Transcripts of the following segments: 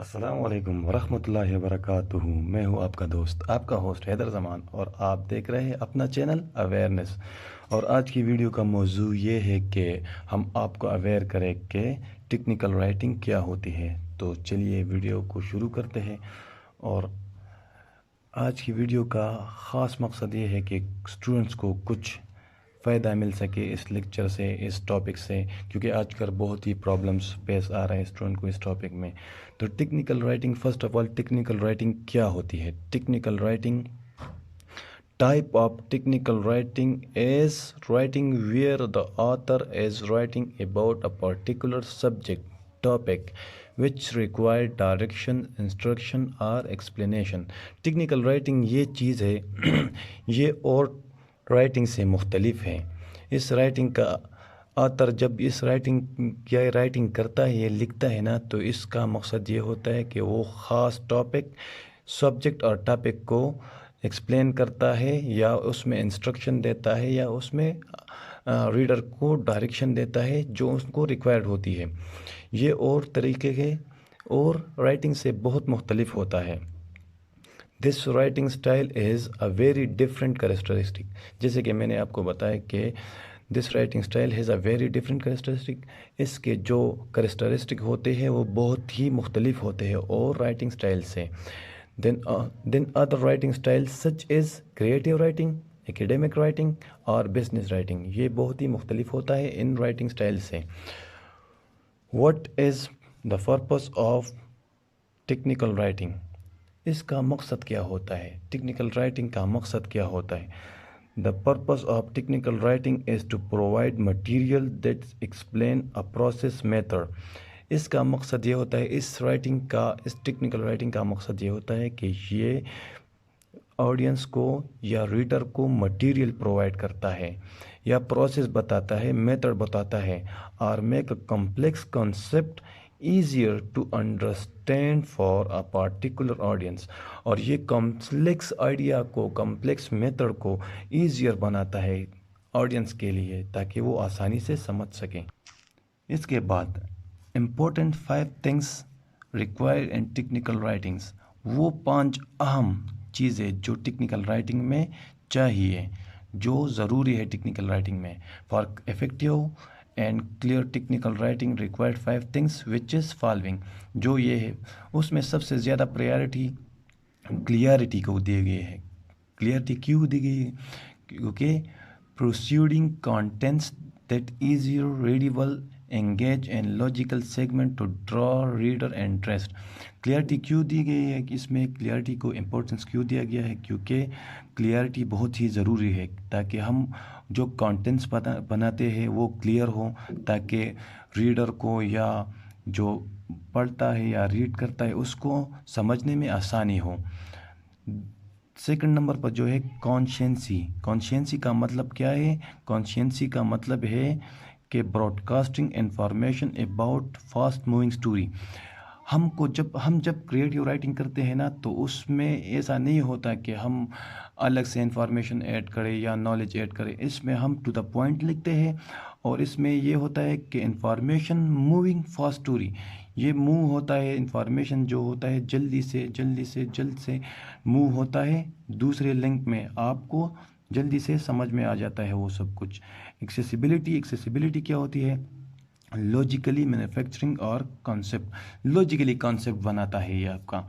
السلام علیکم ورحمۃ اللہ وبرکاتہ۔ میں ہوں آپ کا دوست، آپ کا ہوسٹ حیدر زمان، اور آپ دیکھ رہے ہیں اپنا چینل اویئرنیس۔ اور آج کی ویڈیو کا موضوع یہ ہے کہ ہم آپ کو اویئر کریں کہ ٹیکنیکل رائٹنگ کیا ہوتی ہے۔ تو چلیے ویڈیو کو شروع کرتے ہیں۔ اور آج کی ویڈیو کا خاص مقصد یہ ہے کہ اسٹوڈنٹس کو کچھ فائدہ مل سکے اس لیکچر سے، اس ٹاپک سے، کیونکہ آج کل بہت ہی پرابلمس پیش آ رہے ہیں اسٹوڈنٹ کو اس ٹاپک میں۔ تو technical writing, first of all technical writing کیا ہوتی ہے؟ Technical writing, type of technical writing is writing where the author is writing about a particular subject topic which require direction, instruction or explanation. Technical writing یہ چیز ہے یہ اور writing سے مختلف ہے۔ اس رائٹنگ کا آتھر جب اس رائٹنگ کرتا ہے، یہ لکھتا ہے نا، تو اس کا مقصد یہ ہوتا ہے کہ وہ خاص ٹاپک، سبجیکٹ اور ٹاپک کو ایکسپلین کرتا ہے، یا اس میں انسٹرکشن دیتا ہے، یا اس میں ریڈر کو ڈائریکشن دیتا ہے جو اس کو ریکوائرڈ ہوتی ہے۔ یہ اور طریقے کے اور رائٹنگ سے بہت مختلف ہوتا ہے۔ This writing style is a very different characteristic, جیسے کہ میں نے آپ کو بتایا کہ this writing style has a very different characteristic, اس کے جو کریکٹرسٹک ہوتے ہیں وہ بہت ہی مختلف ہوتے ہیں اور رائٹنگ اسٹائل سے۔ Then other writing styles such as creative writing, academic writing اور business writing، یہ بہت ہی مختلف ہوتا ہے ان رائٹنگ اسٹائل سے۔ What is the purpose of technical writing؟ اس کا مقصد کیا ہوتا ہے؟ ٹیکنیکل رائٹنگ کا مقصد کیا ہوتا ہے؟ The purpose of technical writing is to provide material that explain a process method۔ اس کا مقصد یہ ہوتا ہے، اس ٹیکنیکل رائٹنگ کا مقصد یہ ہوتا ہے کہ یہ آڈینس کو یا ریڈر کو مٹیریل پرووائڈ کرتا ہے، یا پروسیس بتاتا ہے، میتھڈ بتاتا ہے، اور make a complex concept easier to understand for a particular audience. اور یہ کمپلیکس آئیڈیا کو، کمپلیکس میتھڈ کو ایزیئر بناتا ہے آڈینس کے لیے، تاکہ وہ آسانی سے سمجھ سکیں۔ اس کے بعد important 5 things required in technical writings، وہ 5 اہم چیزیں جو ٹیکنیکل رائٹنگ میں چاہیے، جو ضروری ہے ٹیکنیکل رائٹنگ میں۔ For effective and clear technical writing required 5 things which is following، جو یہ ہے اس میں سب سے زیادہ پریارٹی کلیئرٹی کو دی گئی ہے۔ کلیئرٹی کیوں دی گئی ہے؟ کیونکہ proceeding contents that easier readable engage in logical segment to draw reader interest۔ Clarity کیوں دی گئی ہے کہ اس میں کلیئرٹی کو امپورٹنس کیوں دیا گیا ہے؟ کیونکہ کلیئرٹی بہت ہی ضروری ہے، تاکہ ہم جو کانٹینٹس بناتے ہیں وہ کلیئر ہوں، تاکہ ریڈر کو یا جو پڑھتا ہے یا ریڈ کرتا ہے اس کو سمجھنے میں آسانی ہو۔ سیکنڈ نمبر پر جو ہے کانشینسی کا مطلب کیا ہے؟ کانشینسی کا مطلب ہے کہ broadcasting information about fast moving story. ہم جب کریٹیو رائٹنگ کرتے ہیں نا، تو اس میں ایسا نہیں ہوتا کہ ہم الگ سے انفارمیشن ایڈ کریں یا نالج ایڈ کریں، اس میں ہم ٹو دا پوائنٹ لکھتے ہیں، اور اس میں یہ ہوتا ہے کہ انفارمیشن موونگ فاسٹ اسٹوری، یہ موو ہوتا ہے، انفارمیشن جو ہوتا ہے جلد سے موو ہوتا ہے دوسرے لنک میں، آپ کو جلدی سے سمجھ میں آ جاتا ہے وہ سب کچھ۔ ایکسیسیبلٹی کیا ہوتی ہے؟ لاجیکلی مینوفیکچرنگ اور کانسیپٹ، لاجیکلی کانسیپٹ بناتا ہے یہ آپ کا۔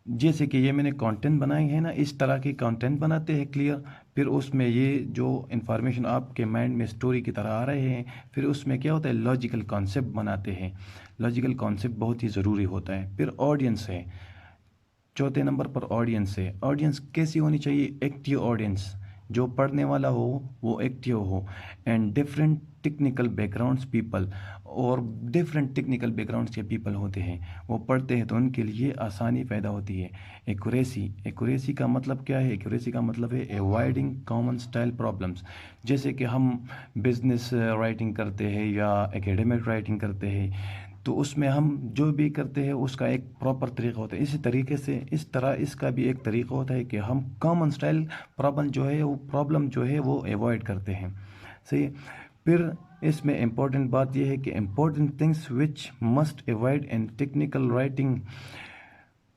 جیسے کہ یہ میں نے کانٹینٹ بنائے ہیں نا، اس طرح کے کانٹینٹ بناتے ہیں کلیئر، پھر اس میں یہ جو انفارمیشن آپ کے مائنڈ میں اسٹوری کی طرح آ رہے ہیں، پھر اس میں کیا ہوتا ہے؟ لاجیکل کانسیپٹ بناتے ہیں۔ لاجیکل کانسیپٹ بہت ہی ضروری ہوتا ہے۔ پھر آڈینس ہے، چوتھے نمبر پر آڈینس ہے۔ آڈینس کیسی ہونی چاہیے؟ ایکٹیو آڈینس، جو پڑھنے والا ہو وہ active who, and different technical back grounds people, اور ڈفرینٹ ٹیکنیکل بیک گراؤنڈس کے پیپل ہوتے ہیں، وہ پڑھتے ہیں تو ان کے لیے آسانی پیدا ہوتی ہے۔ ایکوریسی کا مطلب کیا ہے؟ ایکوریسی کا مطلب ہے ایوائڈنگ کامن اسٹائل پرابلمس۔ جیسے کہ ہم بزنس رائٹنگ کرتے ہیں یا اکیڈمک رائٹنگ کرتے ہیں، تو اس میں ہم جو بھی کرتے ہیں اس کا ایک پراپر طریقہ ہوتا ہے۔ اسی طریقے سے اس کا بھی ایک طریقہ ہوتا ہے کہ ہم کامن اسٹائل پرابلم جو ہے وہ ایوائڈ کرتے ہیں، صحیح۔ پھر اس میں امپورٹنٹ بات یہ ہے کہ important things which must avoid in technical writing,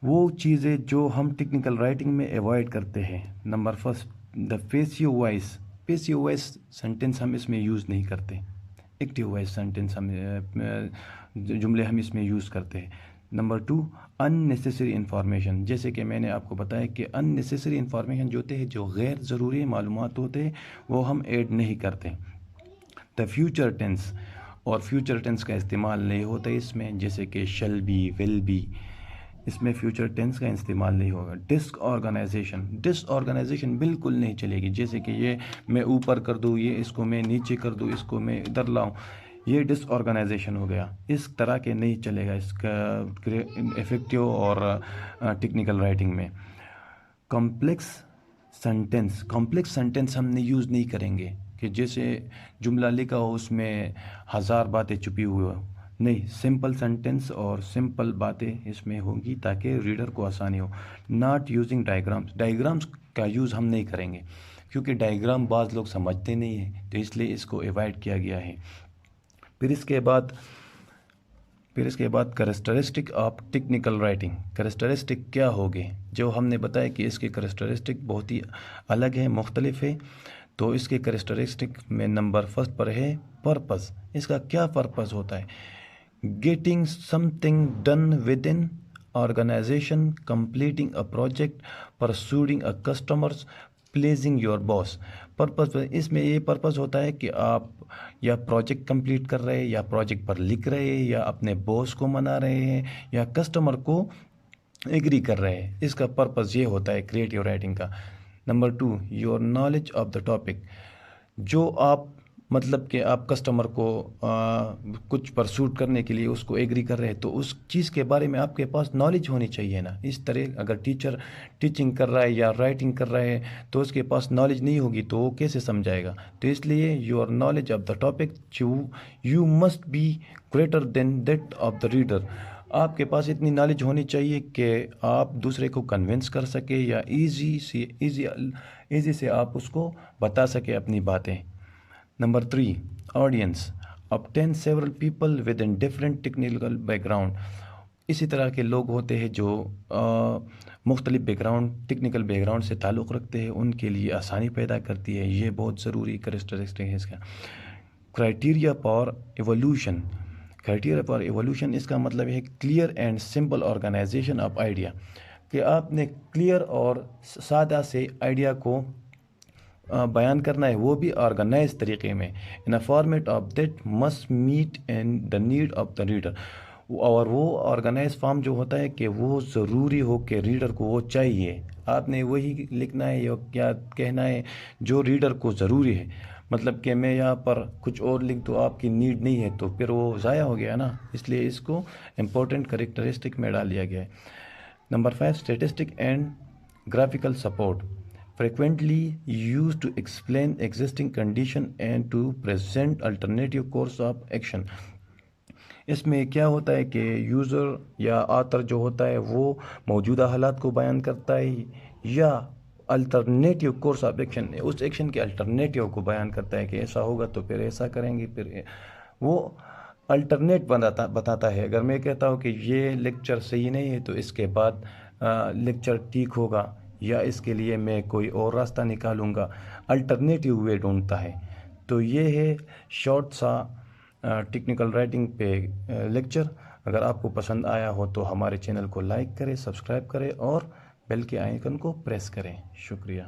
وہ چیزیں جو ہم ٹیکنیکل رائٹنگ میں ایوائڈ کرتے ہیں. Number first, the passive voice. Passive voice sentence ہم اس میں یوز نہیں کرتے. ایکٹیو وائس سینٹینس ہم جملے ہم اس میں یوز کرتے ہیں. نمبر ٹو، ان نیسیسری انفارمیشن. جیسے کہ میں نے آپ کو بتایا کہ ان نیسیسری انفارمیشن جو ہوتے ہیں، جو غیر ضروری معلومات ہوتے ہیں، وہ ہم ایڈ نہیں کرتے. دا فیوچر ٹینس، اور فیوچر ٹینس کا استعمال نہیں ہوتا اس میں، جیسے کہ شل بی، ول بی، اس میں فیوچر ٹینس کا استعمال نہیں ہوگا. ڈس آرگنائزیشن بالکل نہیں چلے گی. جیسے کہ یہ میں اوپر کر دوں، یہ اس کو میں نیچے کر دوں، اس کو میں ادھر لاؤں، یہ ڈس آرگنائزیشن ہو گیا. اس طرح کے نہیں چلے گا اس کا افیکٹیو اور ٹیکنیکل رائٹنگ میں. کمپلیکس سینٹینس ہم نے یوز نہیں کریں گے کہ جیسے جملہ لکھا ہو اس میں 1000 باتیں چھپی ہوئی ہو. نہیں، سمپل سینٹینس اور سمپل باتیں اس میں ہوں گی تاکہ ریڈر کو آسانی ہو. ناٹ یوزنگ ڈائیگرامس کا یوز ہم نہیں کریں گے کیونکہ ڈائیگرام بعض لوگ سمجھتے نہیں ہیں، تو اس لیے اس کو ایوائڈ کیا گیا ہے. پھر اس کے بعد characteristic of technical writing. Characteristic کیا ہوگے؟ جو ہم نے بتایا کہ اس کے کریکٹرسٹک بہت ہی الگ ہے، مختلف ہے. تو اس کے کریکٹرسٹک میں نمبر فرسٹ پر ہے پرپز. اس کا کیا پرپز ہوتا ہے؟ Getting something done with in organization, completing a project, persuading a customers, pleasing your boss. Purpose, اس میں یہ پرپز ہوتا ہے کہ آپ یا پروجیکٹ کمپلیٹ کر رہے ہیں، یا پروجیکٹ پر لکھ رہے ہیں، یا اپنے باس کو منا رہے ہیں، یا کسٹمر کو ایگری کر رہے ہیں. اس کا پرپز یہ ہوتا ہے کریٹیو رائٹنگ کا. Number two, your knowledge of the topic. جو آپ مطلب کہ آپ کسٹمر کو کچھ پرسوٹ کرنے کے لیے اس کو ایگری کر رہے ہیں، تو اس چیز کے بارے میں آپ کے پاس نالج ہونی چاہیے نا. اس طرح اگر ٹیچر ٹیچنگ کر رہا ہے یا رائٹنگ کر رہا ہے تو اس کے پاس نالج نہیں ہوگی تو وہ کیسے سمجھائے گا؟ تو اس لیے your knowledge of the topic you must be greater than that of the reader. آپ کے پاس اتنی نالج ہونی چاہیے کہ آپ دوسرے کو کنونس کر سکے یا ایزی سے آپ اس کو بتا سکے اپنی باتیں. Number 3، audience. obtain several people within different technical background. اسی طرح کے لوگ ہوتے ہیں جو مختلف ٹیکنیکل بیک گراؤنڈ سے تعلق رکھتے ہیں، ان کے لیے آسانی پیدا کرتی ہے. یہ بہت ضروری کریکٹرسٹک ہے اس کا. کرائٹیریا فار ایوولوشن، اس کا مطلب ہے clear and simple organization of idea, کہ آپ نے کلیئر اور سادہ سے آئیڈیا کو بیان کرنا ہے، وہ بھی آرگنائز طریقے میں. In a format of that must meet in the need of the reader. اور وہ آرگنائز فارم جو ہوتا ہے کہ وہ ضروری ہو کہ ریڈر کو وہ چاہیے. آپ نے وہی لکھنا ہے یا کیا کہنا ہے جو ریڈر کو ضروری ہے. مطلب کہ میں یہاں پر کچھ اور لکھ دوں، آپ کی نیڈ نہیں ہے تو پھر وہ ضائع ہو گیا نا. اس لیے اس کو امپورٹنٹ کریکٹرسٹک میں ڈال دیا گیا ہے. Number 5، statistic and graphical support. frequently used to explain existing condition and to present alternative course of action. اس میں کیا ہوتا ہے کہ یوزر یا آتھر جو ہوتا ہے وہ موجودہ حالات کو بیان کرتا ہے یا الٹرنیٹیو کورس آف ایکشن، اس ایکشن کے الٹرنیٹیو کو بیان کرتا ہے کہ ایسا ہوگا تو پھر ایسا کریں گے، پھر وہ الٹرنیٹ بتاتا ہے. اگر میں کہتا ہوں کہ یہ لیکچر صحیح نہیں ہے تو اس کے بعد لیکچر ٹھیک ہوگا، یا اس کے لیے میں کوئی اور راستہ نکالوں گا، الٹرنیٹیو وے ڈھونڈتا ہے. تو یہ ہے شارٹ سا ٹیکنیکل رائٹنگ پہ لیکچر. اگر آپ کو پسند آیا ہو تو ہمارے چینل کو لائک کریں، سبسکرائب کریں اور بیل کے آئیکن کو پریس کریں. شکریہ.